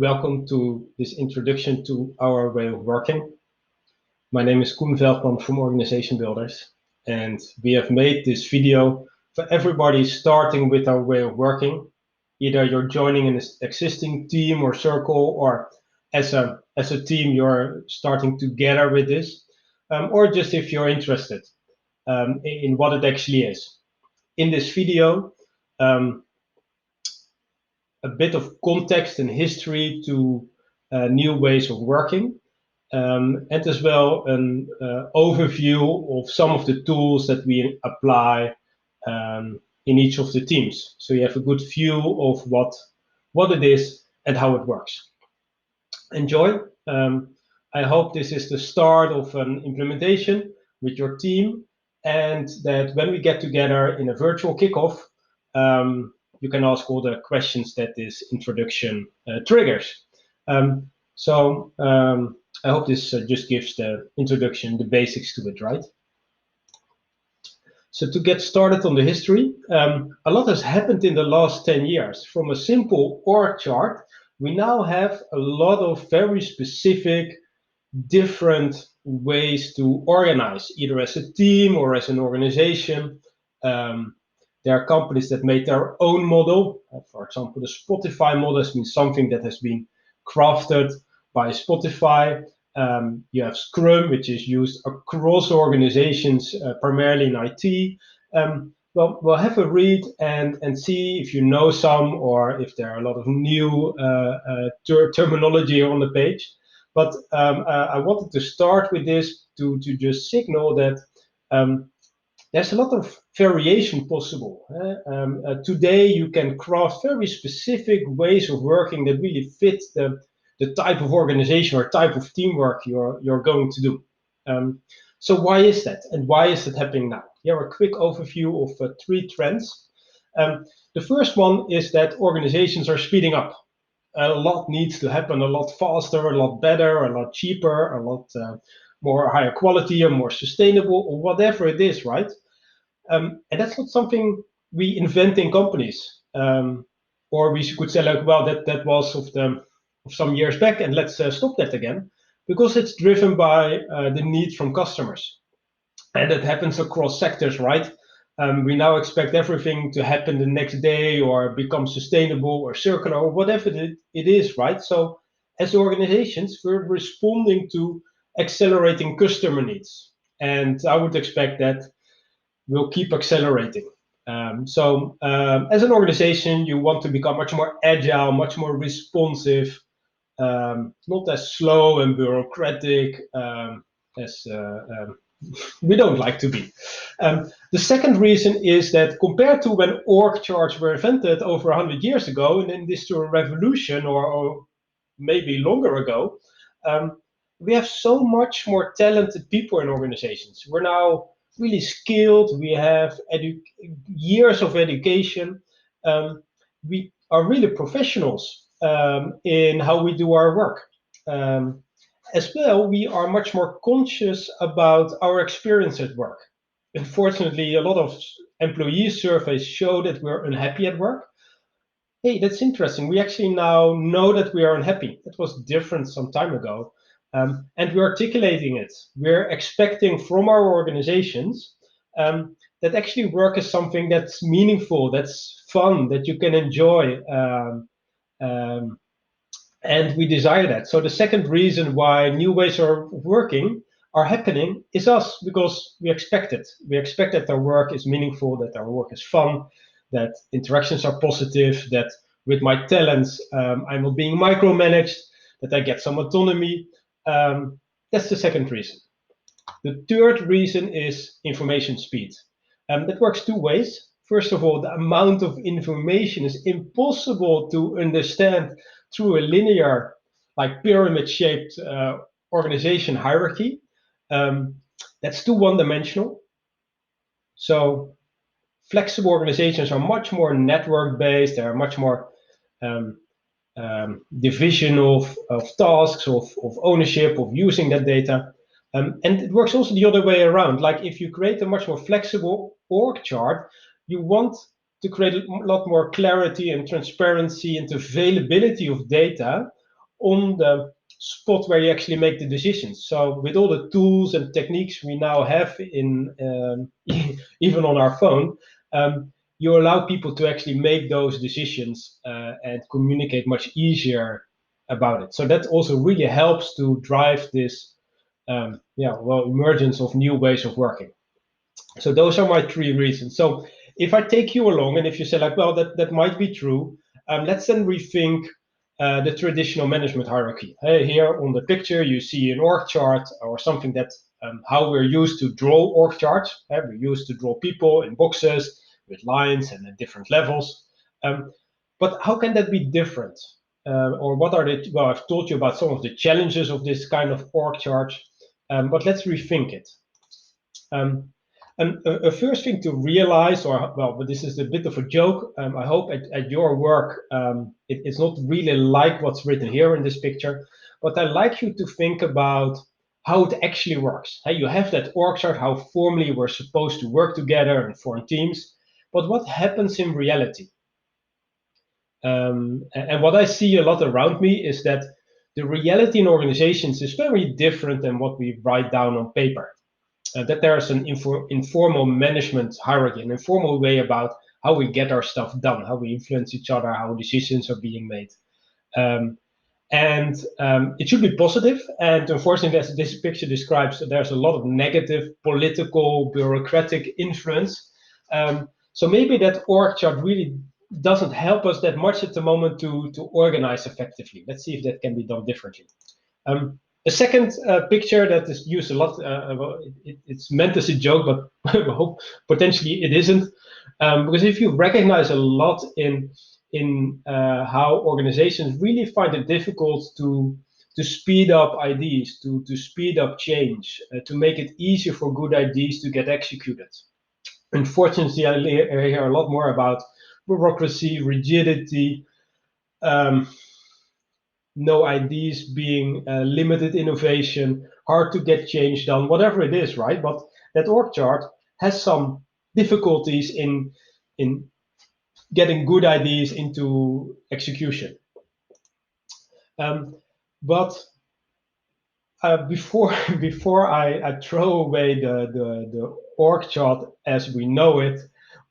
welcome to this introduction to our way of working. My name is Koen Veldman from Organization Builders, and we have made this video for everybody starting with our way of working. Either you're joining an existing team or circle, or as a team you're starting together with this, or just if you're interested in what it actually is. In this video, a bit of context and history to new ways of working, and as well an overview of some of the tools that we apply in each of the teams. So you have a good view of what it is and how it works. Enjoy. I hope this is the start of an implementation with your team, and that when we get together in a virtual kickoff, you can ask all the questions that this introduction triggers. I hope this just gives the introduction, the basics to it, right? So to get started on the history, a lot has happened in the last 10 years. From a simple org chart, we now have a lot of very specific, different ways to organize, either as a team or as an organization. There are companies that made their own model. For example, the Spotify model has been something that has been crafted by Spotify. You have Scrum, which is used across organizations, primarily in IT. We'll have a read and see if you know some, or if there are a lot of new terminology on the page. But I wanted to start with this to just signal that there's a lot of variation possible. Today, you can craft very specific ways of working that really fit the type of organization or type of teamwork you're going to do. So why is that? And why is it happening now? Here, a quick overview of 3 trends. The first one is that organizations are speeding up. A lot needs to happen a lot faster, a lot better, a lot cheaper, a lot more higher quality or more sustainable, or whatever it is, right? And that's not something we invent in companies. Or we could say, like, well, that was of some years back, and let's stop that again, because it's driven by the need from customers. And it happens across sectors, right? We now expect everything to happen the next day or become sustainable or circular or whatever it is, right? So as organizations, we're responding to accelerating customer needs. And I would expect that we'll keep accelerating. As an organization, you want to become much more agile, much more responsive, not as slow and bureaucratic as we don't like to be. The second reason is that compared to when org charts were invented over 100 years ago in the Industrial Revolution, or maybe longer ago, we have so much more talented people in organizations. We're now really skilled. We have years of education. We are really professionals in how we do our work. As well, we are much more conscious about our experience at work. Unfortunately, a lot of employee surveys show that we're unhappy at work. Hey, that's interesting. We actually now know that we are unhappy. That was different some time ago. And we're articulating it. We're expecting from our organizations that actually work is something that's meaningful, that's fun, that you can enjoy. And we desire that. So the second reason why new ways of working are happening is us, because we expect it. We expect that our work is meaningful, that our work is fun, that interactions are positive, that with my talents, I'm not being micromanaged, that I get some autonomy. That's the second reason. The third reason is information speed. That works 2 ways. First of all, the amount of information is impossible to understand through a linear, like pyramid-shaped organization hierarchy. That's too one-dimensional. So flexible organizations are much more network-based. They are much more division of tasks, of ownership, of using that data. And it works also the other way around. Like if you create a much more flexible org chart, you want to create a lot more clarity and transparency and availability of data on the spot where you actually make the decisions. So with all the tools and techniques we now have in even on our phone, you allow people to actually make those decisions and communicate much easier about it. So that also really helps to drive this emergence of new ways of working. So those are my three reasons. So if I take you along, and if you say like, well, that might be true, let's then rethink the traditional management hierarchy. Hey, here on the picture, you see an org chart or something that how we're used to draw org charts. We're used to draw people in boxes with lines and at different levels. But how can that be different? Or what are the, well, I've told you about some of the challenges of this kind of org chart, but let's rethink it. And a first thing to realize, or well, but this is a bit of a joke. I hope at your work, it's not really like what's written here in this picture, but I like you to think about how it actually works. Hey, you have that org chart, how formally we're supposed to work together and form teams, but what happens in reality? And what I see a lot around me is that the reality in organizations is very different than what we write down on paper. That there's an informal management hierarchy, an informal way about how we get our stuff done, how we influence each other, how decisions are being made. It should be positive. And unfortunately, as this picture describes, there's a lot of negative political, bureaucratic influence. So maybe that org chart really doesn't help us that much at the moment to organize effectively. Let's see if that can be done differently. A second picture that is used a lot, it's meant as a joke, but I hope potentially it isn't. Because if you recognize a lot in how organizations really find it difficult to speed up ideas, to speed up change, to make it easier for good ideas to get executed. Unfortunately, I hear a lot more about bureaucracy, rigidity, no ideas being limited innovation, hard to get change done, whatever it is, right? But that org chart has some difficulties in getting good ideas into execution. But before I throw away the org chart as we know it,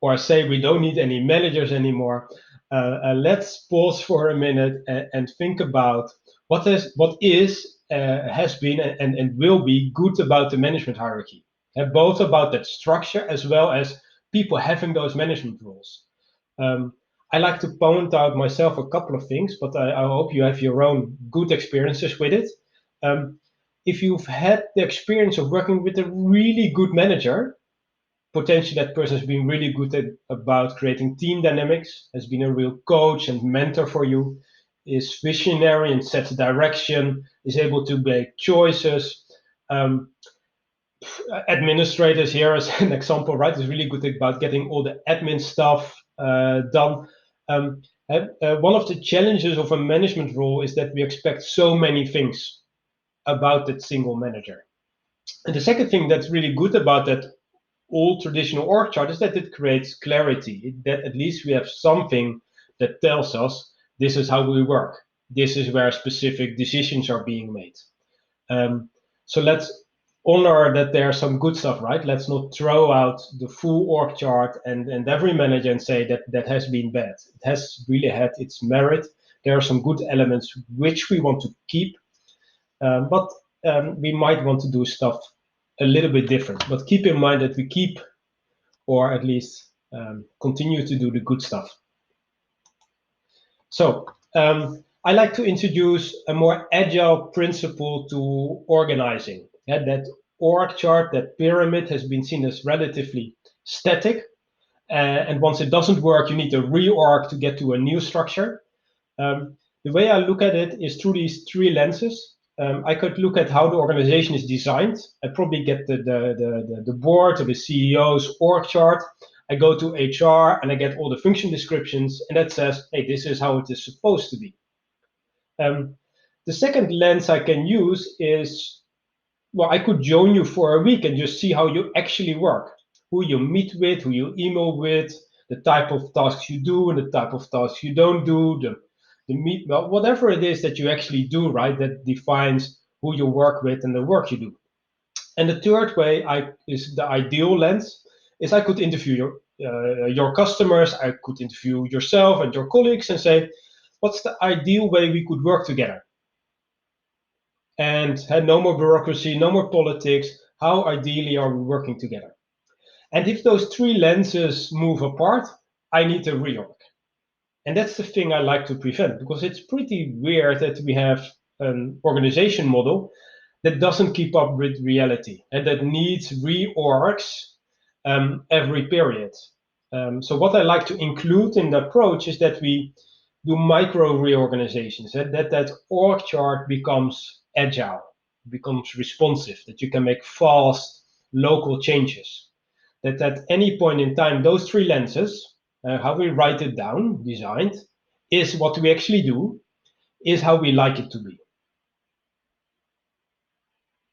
or say we don't need any managers anymore, let's pause for a minute and think about what has been and will be good about the management hierarchy, and both about that structure as well as people having those management roles. I like to point out myself a couple of things, but I hope you have your own good experiences with it. If you've had the experience of working with a really good manager, potentially that person has been really good about creating team dynamics, has been a real coach and mentor for you, is visionary and sets direction, is able to make choices. Administrators here as an example, right, is really good about getting all the admin stuff done. One of the challenges of a management role is that we expect so many things about that single manager. And the second thing that's really good about that old traditional org chart is that it creates clarity, that at least we have something that tells us this is how we work. This is where specific decisions are being made. So let's honor that there's some good stuff, right? Let's not throw out the full org chart and every manager and say that has been bad. It has really had its merit. There are some good elements which we want to keep, but we might want to do stuff a little bit different. But keep in mind that we keep, or at least continue to do the good stuff. So I like to introduce a more agile principle to organizing. That org chart, that pyramid has been seen as relatively static. And once it doesn't work, you need to reorg to get to a new structure. The way I look at it is through these three lenses. I could look at how the organization is designed. I probably get the board or the CEO's org chart. I go to HR and I get all the function descriptions, and that says, hey, this is how it is supposed to be. The second lens I can use is, well, I could join you for a week and just see how you actually work, who you meet with, who you email with, the type of tasks you do and the type of tasks you don't do, well, whatever it is that you actually do, right, that defines who you work with and the work you do. And the third way is the ideal lens, is I could interview your customers, I could interview yourself and your colleagues and say, what's the ideal way we could work together? And no more bureaucracy, no more politics. How ideally are we working together? And if those three lenses move apart, I need a reorg. And that's the thing I like to prevent, because it's pretty weird that we have an organization model that doesn't keep up with reality and that needs reorgs every period. So what I like to include in the approach is that we do micro reorganizations, that org chart becomes agile, becomes responsive, that you can make fast local changes. That at any point in time, those three lenses, how we write it down, designed, is what we actually do, is how we like it to be.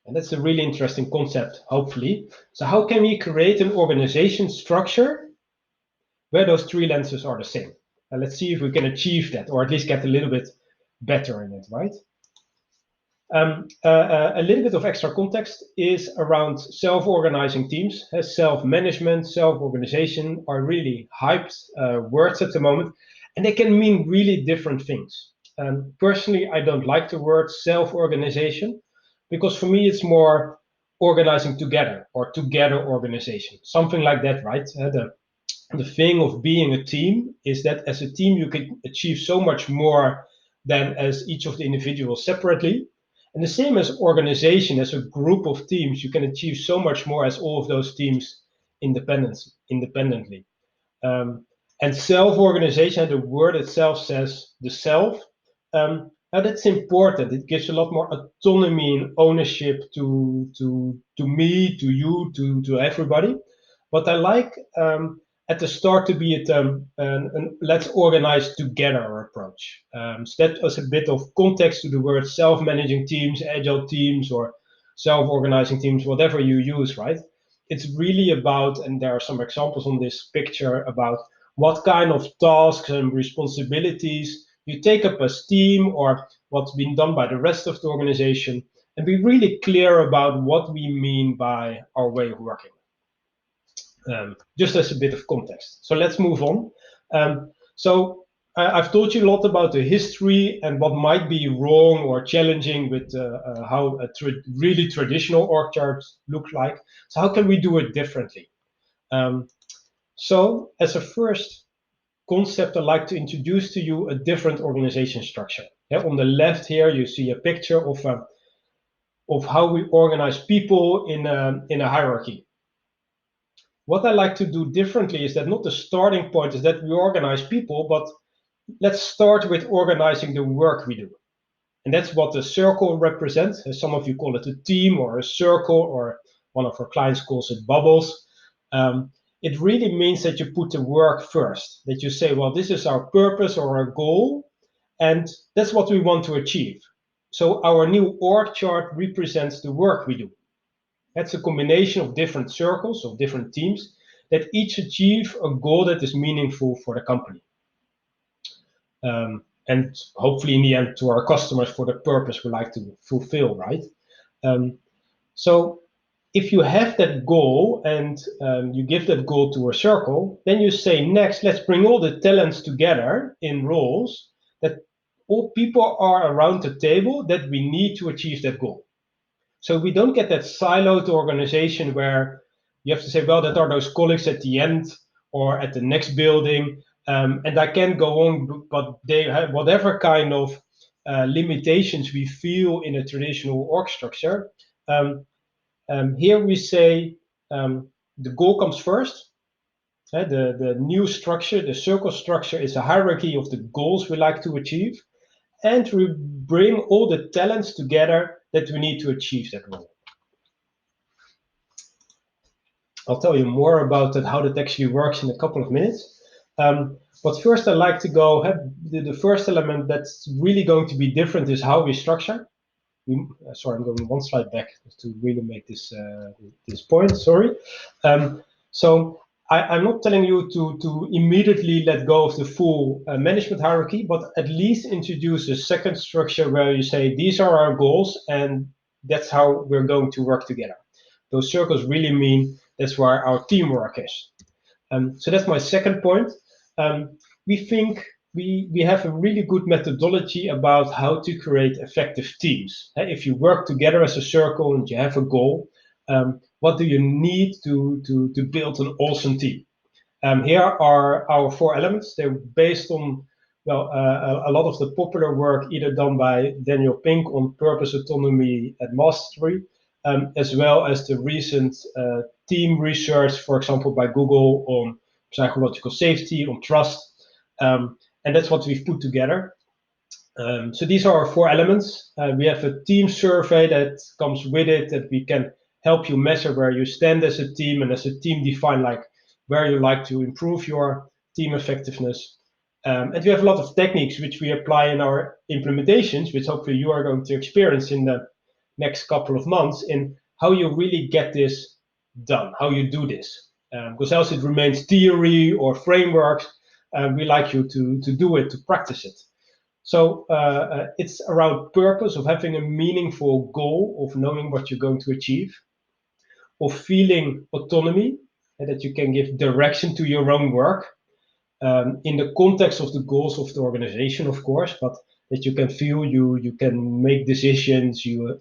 And that's a really interesting concept, hopefully. So how can we create an organization structure where those three lenses are the same? And let's see if we can achieve that, or at least get a little bit better in it, right? A little bit of extra context is around self-organizing teams. Self-management, self-organization are really hyped words at the moment, and they can mean really different things. Personally, I don't like the word self-organization, because for me it's more organizing together, or together organization, something like that, right? The thing of being a team is that as a team you can achieve so much more than as each of the individuals separately. And the same as organization, as a group of teams, you can achieve so much more as all of those teams independently. And self-organization, the word itself says the self, and that's important. It gives a lot more autonomy and ownership to me, to you, to everybody. But I like at the start to be an let's organize together approach. So that was a bit of context to the word self-managing teams, agile teams, or self-organizing teams, whatever you use, right? It's really about, and there are some examples on this picture about what kind of tasks and responsibilities you take up as team, or what's been done by the rest of the organization, and be really clear about what we mean by our way of working. Just as a bit of context. So let's move on. I've told you a lot about the history and what might be wrong or challenging with how really traditional org charts look like. So how can we do it differently? So as a first concept, I'd like to introduce to you a different organization structure. Yeah, on the left here, you see a picture of how we organize people in a hierarchy. What I like to do differently is that not the starting point is that we organize people, but let's start with organizing the work we do. And that's what the circle represents. As some of you call it a team or a circle, or one of our clients calls it bubbles. It really means that you put the work first, that you say, well, this is our purpose or our goal, and that's what we want to achieve. So our new org chart represents the work we do. That's a combination of different circles, of different teams, that each achieve a goal that is meaningful for the company. And hopefully in the end to our customers for the purpose we like to fulfill, right? So if you have that goal and you give that goal to a circle, then you say, next, let's bring all the talents together in roles that all people are around the table that we need to achieve that goal. So we don't get that siloed organization where you have to say, well, that are those colleagues at the end or at the next building, and I can go on, but they have whatever kind of limitations we feel in a traditional org structure. Here we say the goal comes first. The new structure, the circle structure, is a hierarchy of the goals we like to achieve, and we bring all the talents together that we need to achieve that goal. I'll tell you more about that, how that actually works in a couple of minutes. But first, I'd like to go, the first element that's really going to be different is how we structure. Sorry, I'm going one slide back to really make this point, sorry. So I'm not telling you to immediately let go of the full management hierarchy, but at least introduce a second structure where you say, these are our goals and that's how we're going to work together. Those circles really mean that's where our teamwork is. So that's my second point. We think we have a really good methodology about how to create effective teams. If you work together as a circle and you have a goal, what do you need to build an awesome team? Here are our four elements. They're based on, well, a lot of the popular work either done by Daniel Pink on purpose, autonomy, and mastery, as well as the recent team research, for example, by Google on psychological safety, on trust. And that's what we've put together. So these are our four elements. We have a team survey that comes with it that we can help you measure where you stand as a team, and as a team define like where you like to improve your team effectiveness. And we have a lot of techniques which we apply in our implementations, which hopefully you are going to experience in the next couple of months, in how you really get this done, how you do this. Because else it remains theory or frameworks. We like you to do it, to practice it. So it's around purpose, of having a meaningful goal, of knowing what you're going to achieve, of feeling autonomy, and that you can give direction to your own work in the context of the goals of the organization, of course, but that you can feel you can make decisions, you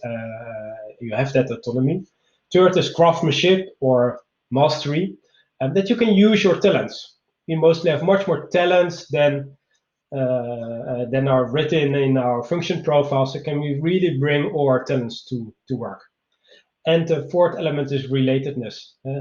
have that autonomy. Third is craftsmanship or mastery, and that you can use your talents. We mostly have much more talents than are written in our function profile. So can we really bring all our talents to work? And the fourth element is relatedness.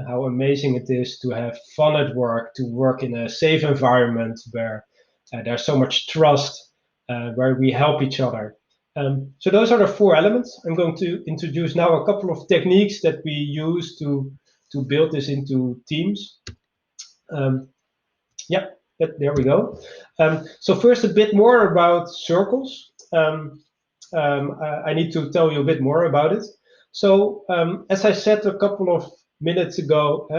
How amazing it is to have fun at work, to work in a safe environment where there's so much trust, where we help each other. So those are the four elements. I'm going to introduce now a couple of techniques that we use to build this into teams. Yeah, there we go. So first, a bit more about circles. I need to tell you a bit more about it. So as I said a couple of minutes ago,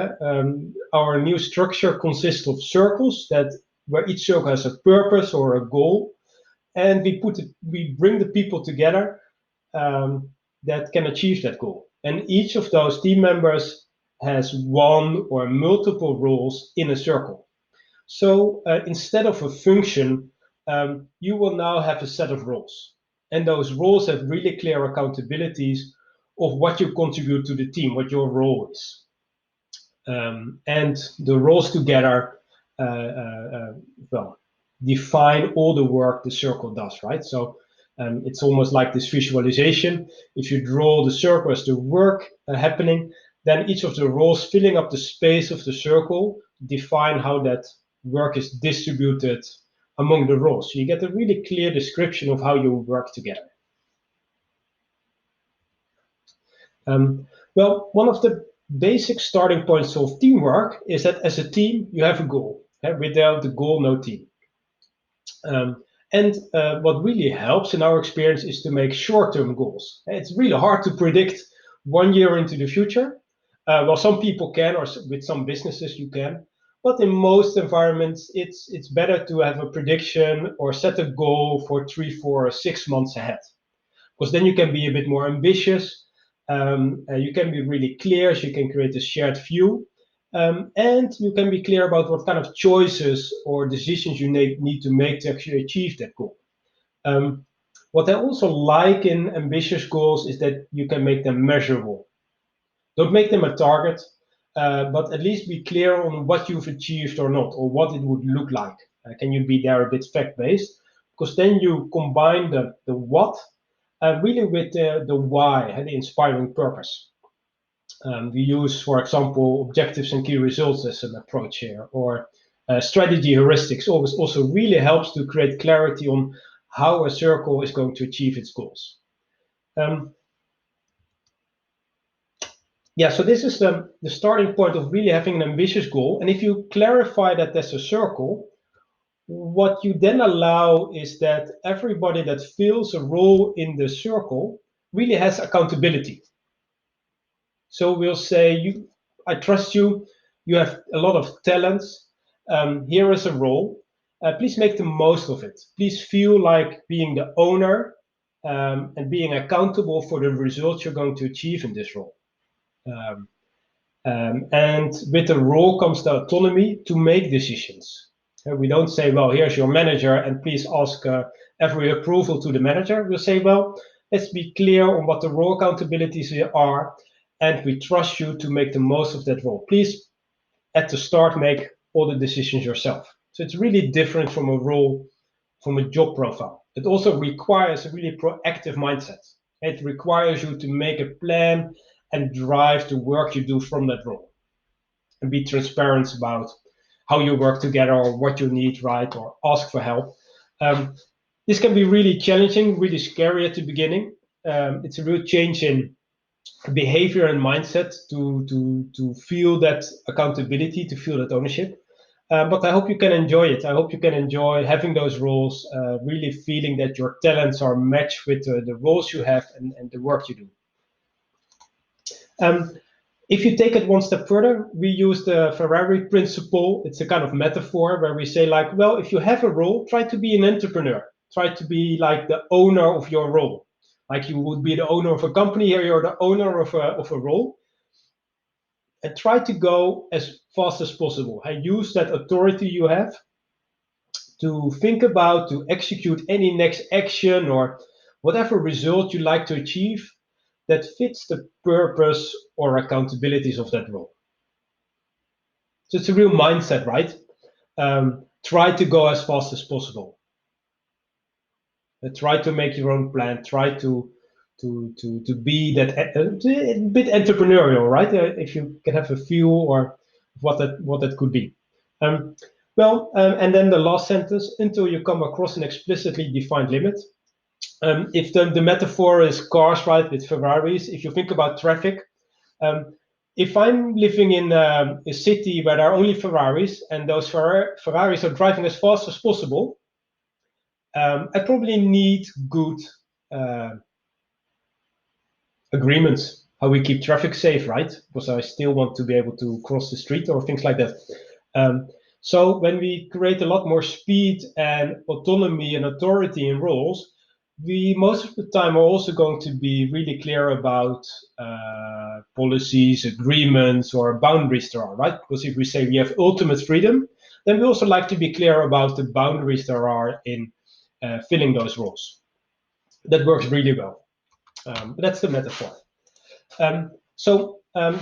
our new structure consists of circles where each circle has a purpose or a goal, and we bring the people together that can achieve that goal. And each of those team members has one or multiple roles in a circle. So instead of a function, you will now have a set of roles. And those roles have really clear accountabilities of what you contribute to the team, what your role is. And the roles together, well, define all the work the circle does, right? So it's almost like this visualization. If you draw the circle as the work happening, then each of the roles filling up the space of the circle define how that work is distributed among the roles. So you get a really clear description of how you work together. Well, one of the basic starting points of teamwork is that as a team, you have a goal. Without the goal, no team. And what really helps in our experience is to make short-term goals. It's really hard to predict 1 year into the future. Well, some people can, or with some businesses you can. But in most environments, it's better to have a prediction or set a goal for 3, 4, or 6 months ahead. Because then you can be a bit more ambitious. You can be really clear, so you can create a shared view. And you can be clear about what kind of choices or decisions you need to make to actually achieve that goal. What I also like in ambitious goals is that you can make them measurable. Don't make them a target, but at least be clear on what you've achieved or not, or what it would look like. Can you be there a bit fact-based? Because then you combine the what really with the why, the inspiring purpose. We use, for example, objectives and key results as an approach here, or strategy heuristics also really helps to create clarity on how a circle is going to achieve its goals. Yeah, so this is the starting point of really having an ambitious goal. And if you clarify that as a circle, what you then allow is that everybody that fills a role in the circle really has accountability. So we'll say, I trust you. you have a lot of talents. Here is a role. Please make the most of it. Please feel like being the owner and being accountable for the results you're going to achieve in this role. And with the role comes the autonomy to make decisions. We don't say, well, here's your manager and please ask every approval to the manager. We'll say, well, let's be clear on what the role accountabilities are, and we trust you to make the most of that role. Please, at the start, make all the decisions yourself. So it's really different from a role, from a job profile. It also requires a really proactive mindset. It requires you to make a plan and drive the work you do from that role. And be transparent about how you work together or what you need, right? Or ask for help. This can be really challenging, really scary at the beginning. It's a real change in behavior and mindset to feel that accountability, to feel that ownership. But I hope you can enjoy it. I hope you can enjoy having those roles, really feeling that your talents are matched with the roles you have and the work you do. If you take it one step further, we use the Ferrari principle. It's a kind of metaphor where we say, like, well, if you have a role, try to be an entrepreneur. Try to be like the owner of your role. Like you would be the owner of a company, here you're the owner of a role. And try to go as fast as possible. And use that authority you have to think about, to execute any next action or whatever result you like to achieve that fits the purpose or accountabilities of that role. So it's a real mindset, right? Try to go as fast as possible. Try to make your own plan. Try to be that a bit entrepreneurial, right? If you can have a feel or what that could be. And then the last sentence: until you come across an explicitly defined limit. If the metaphor is cars, right, with Ferraris, if you think about traffic, if I'm living in a city where there are only Ferraris and those Ferraris are driving as fast as possible, I probably need good agreements, how we keep traffic safe, right? Because I still want to be able to cross the street or things like that. So when we create a lot more speed and autonomy and authority in roles, we most of the time are also going to be really clear about policies, agreements, or boundaries there are, right? Because if we say we have ultimate freedom, then we also like to be clear about the boundaries there are in filling those roles. That works really well. But that's the metaphor.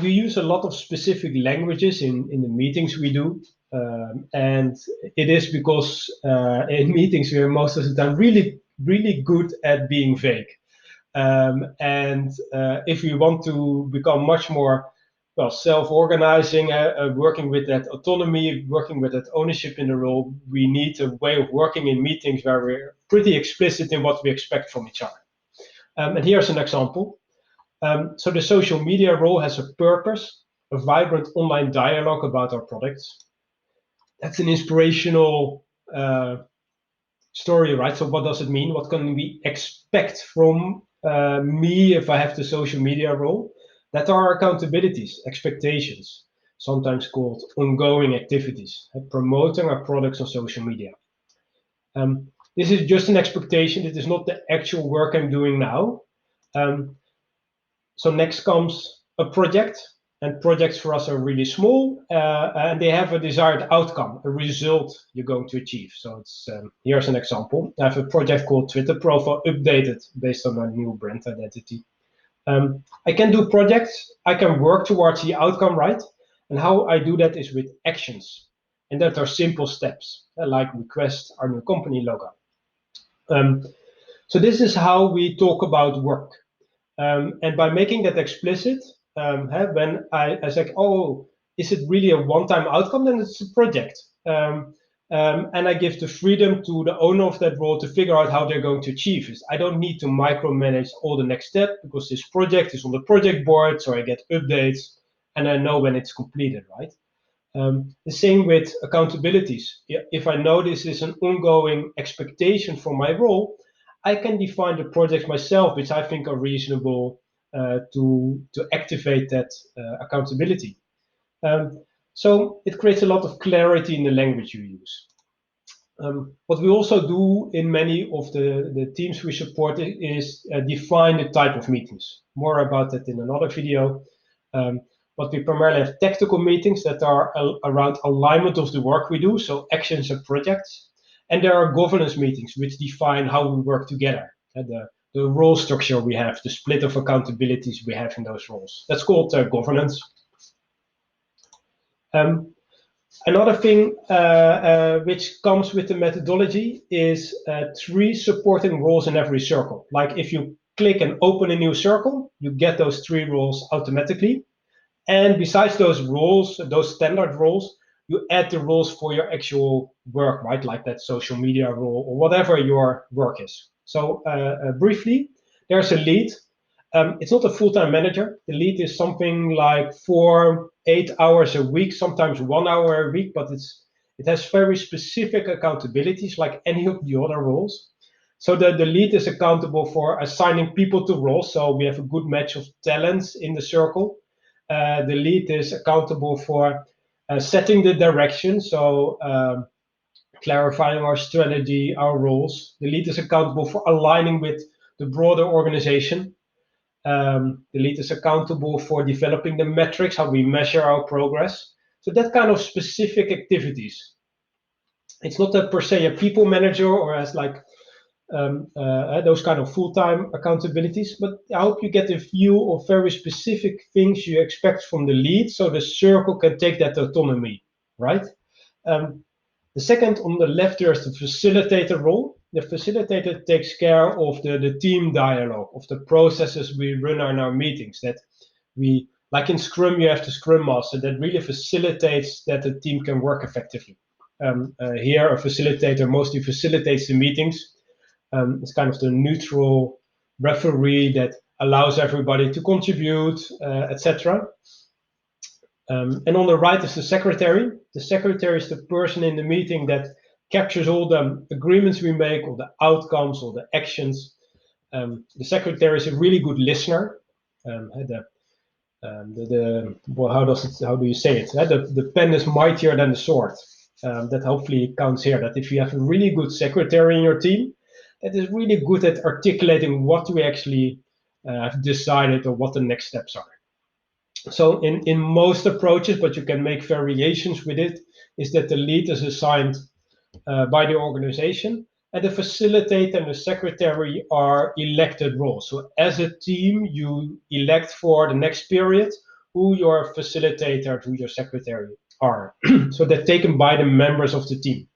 We use a lot of specific languages in the meetings we do. And it is because in meetings we are most of the time really good at being vague. If we want to become much more self-organizing, working with that autonomy, working with that ownership in the role, we need a way of working in meetings where we're pretty explicit in what we expect from each other. And here's an example. So the social media role has a purpose, a vibrant online dialogue about our products. That's an inspirational story, right? So what does it mean? What can we expect from me if I have the social media role? That are accountabilities, expectations, sometimes called ongoing activities, promoting our products on social media. This is just an expectation. It is not the actual work I'm doing now. So next comes a project, and projects for us are really small, and they have a desired outcome, a result you're going to achieve. So it's here's an example. I have a project called Twitter Profile Updated based on my new brand identity. I can do projects. I can work towards the outcome, right? And how I do that is with actions, and that are simple steps, like request our new company logo. So this is how we talk about work. And by making that explicit, when I say, oh, is it really a one-time outcome? Then it's a project. And I give the freedom to the owner of that role to figure out how they're going to achieve it. I don't need to micromanage all the next step because this project is on the project board, so I get updates and I know when it's completed, right? The same with accountabilities. If I know this is an ongoing expectation from my role, I can define the projects myself, which I think are reasonable to activate that accountability. So it creates a lot of clarity in the language you use. What we also do in many of the teams we support is define the type of meetings. More about that in another video. But we primarily have tactical meetings that are around alignment of the work we do, so actions and projects. And there are governance meetings which define how we work together, and the role structure we have, the split of accountabilities we have in those roles. That's called governance. Another thing which comes with the methodology is 3 supporting roles in every circle. Like if you click and open a new circle, you get those 3 roles automatically. And besides those roles, those standard roles, you add the roles for your actual work, right? Like that social media role or whatever your work is. So briefly, there's a lead. It's not a full-time manager. The lead is something like 4-8 hours a week, sometimes 1 hour a week, but it has very specific accountabilities like any of the other roles. So the lead is accountable for assigning people to roles. So we have a good match of talents in the circle. The lead is accountable for setting the direction, so clarifying our strategy, our roles. The lead is accountable for aligning with the broader organization. The lead is accountable for developing the metrics, how we measure our progress. So that kind of specific activities. It's not that per se a people manager or as like those kind of full-time accountabilities, but I hope you get a view of very specific things you expect from the lead so the circle can take that autonomy, right? The second on the left there is the facilitator role. The facilitator takes care of the team dialogue, of the processes we run in our meetings, that we, like in Scrum, you have the Scrum Master that really facilitates that the team can work effectively. Here, a facilitator mostly facilitates the meetings. It's kind of the neutral referee that allows everybody to contribute, etc. And on the right is the secretary. The secretary is the person in the meeting that captures all the agreements we make, all the outcomes, all the actions. The secretary is a really good listener. Well, how do you say it? The pen is mightier than the sword. That hopefully counts here. That if you have a really good secretary in your team, that is really good at articulating what we actually have decided or what the next steps are. So in most approaches, but you can make variations with it, is that the lead is assigned by the organization, and the facilitator and the secretary are elected roles. So as a team, you elect for the next period who your facilitator, who your secretary are. So they're taken by the members of the team.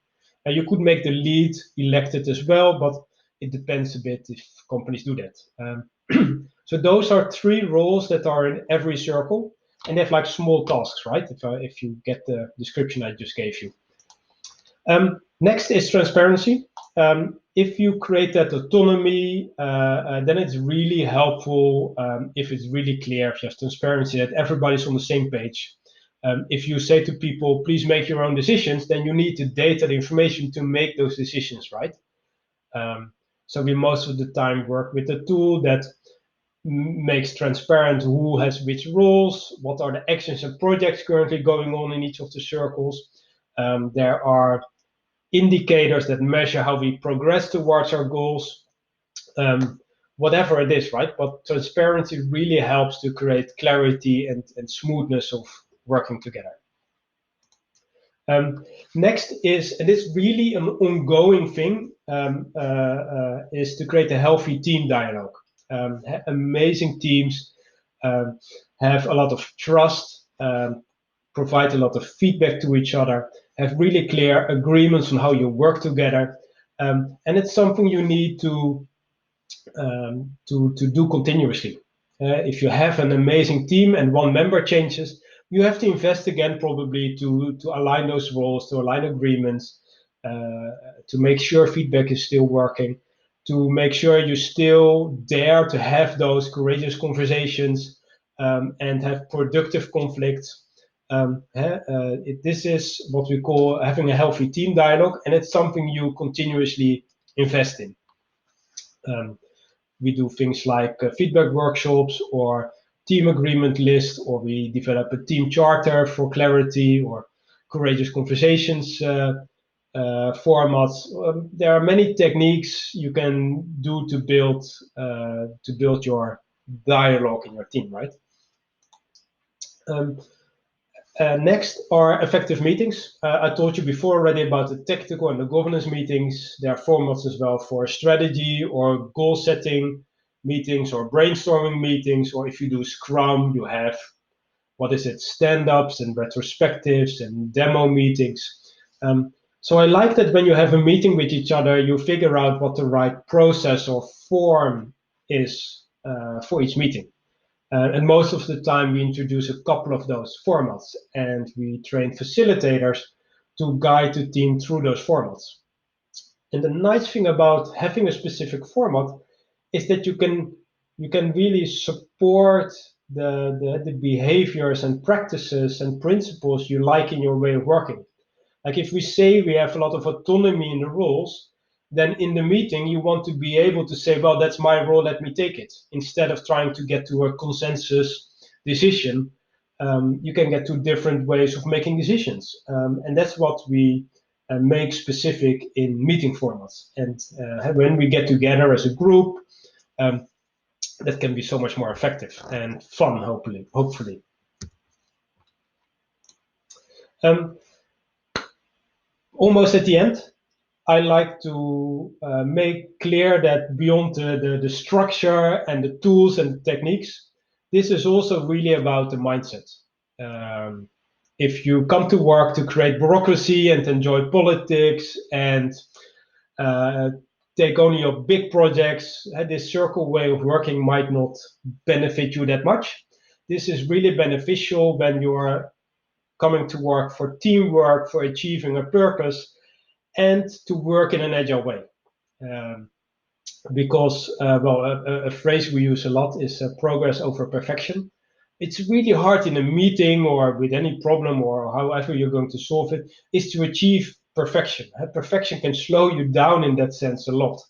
And you could make the lead elected as well, but it depends a bit if companies do that. So those are 3 roles that are in every circle, and they have like small tasks, right? If you get the description I just gave you. Next is transparency. If you create that autonomy, then it's really helpful if it's really clear, if you have transparency, that everybody's on the same page. If you say to people, please make your own decisions, then you need the data, the information to make those decisions, right? So we most of the time work with a tool that makes transparent who has which roles, what are the actions and projects currently going on in each of the circles. There are indicators that measure how we progress towards our goals, whatever it is, right? But transparency really helps to create clarity and smoothness of working together. Next is, and it's really an ongoing thing, is to create a healthy team dialogue. Amazing teams have a lot of trust, provide a lot of feedback to each other, have really clear agreements on how you work together, and it's something you need to do continuously. If you have an amazing team and one member changes, you have to invest again probably to align those roles, to align agreements, to make sure feedback is still working, to make sure you still dare to have those courageous conversations and have productive conflicts. This is what we call having a healthy team dialogue, and it's something you continuously invest in. We do things like feedback workshops or team agreement list, or we develop a team charter for clarity, or courageous conversations formats. There are many techniques you can do to build your dialogue in your team, right? Next are effective meetings. I told you before already about the tactical and the governance meetings. There are formats as well for strategy or goal setting meetings or brainstorming meetings, or if you do Scrum, you have, stand-ups and retrospectives and demo meetings. So I like that when you have a meeting with each other, you figure out what the right process or form is for each meeting. And most of the time we introduce a couple of those formats, and we train facilitators to guide the team through those formats. And the nice thing about having a specific format is that you can really support the behaviors and practices and principles you like in your way of working. Like if we say we have a lot of autonomy in the roles, then in the meeting you want to be able to say, well, that's my role, let me take it. Instead of trying to get to a consensus decision, you can get to different ways of making decisions. And that's what we make specific in meeting formats. And when we get together as a group, that can be so much more effective and fun, hopefully. Almost at the end, I like to make clear that beyond the structure and the tools and techniques, this is also really about the mindset. If you come to work to create bureaucracy and enjoy politics and take only your big projects, this circle way of working might not benefit you that much. This is really beneficial when you're coming to work for teamwork, for achieving a purpose, and to work in an agile way. Because, a phrase we use a lot is progress over perfection. It's really hard in a meeting or with any problem or however you're going to solve it, is to achieve perfection. Perfection can slow you down in that sense a lot.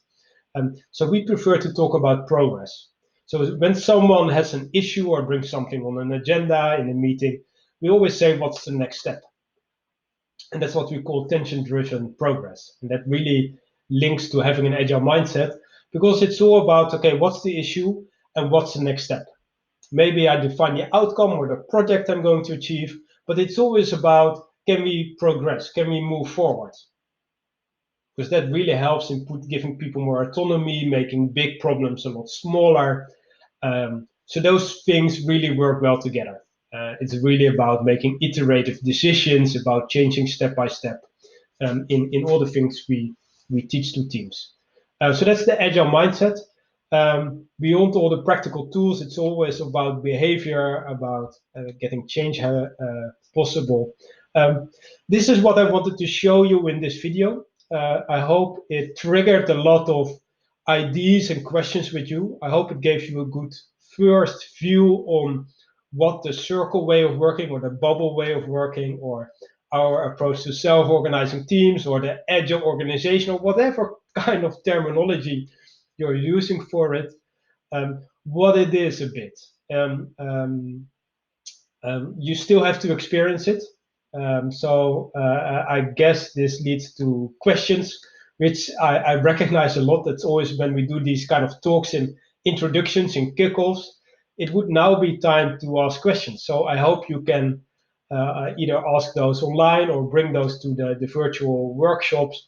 So we prefer to talk about progress. So when someone has an issue or brings something on an agenda in a meeting, we always say, what's the next step? And that's what we call tension-driven progress. And that really links to having an agile mindset, because it's all about, okay, what's the issue and what's the next step? Maybe I define the outcome or the project I'm going to achieve, but it's always about, can we progress? Can we move forward? Because that really helps in giving people more autonomy, making big problems a lot smaller. So those things really work well together. It's really about making iterative decisions, about changing step by step in all the things we teach to teams. So that's the agile mindset. Beyond all the practical tools, it's always about behavior, about getting change possible. This is what I wanted to show you in this video. I hope it triggered a lot of ideas and questions with you. I hope it gave you a good first view on what the circle way of working or the bubble way of working or our approach to self-organizing teams or the agile organization or whatever kind of terminology you're using for it, what it is a bit. You still have to experience it. So I guess this leads to questions, which I recognize a lot. That's always when we do these kind of talks in introductions, in kickoffs. It would now be time to ask questions. So I hope you can either ask those online or bring those to the virtual workshops,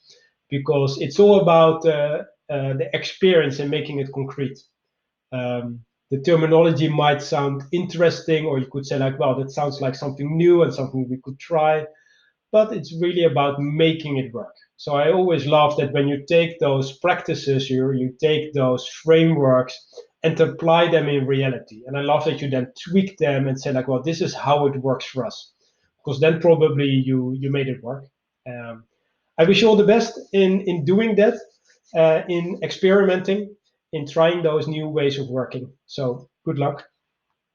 because it's all about the experience and making it concrete. The terminology might sound interesting, or you could say like, well, that sounds like something new and something we could try, but it's really about making it work. So I always love that when you take those practices, you take those frameworks and apply them in reality. And I love that you then tweak them and say like, well, this is how it works for us, because then probably you made it work. I wish you all the best in doing that, in experimenting, in trying those new ways of working. So good luck.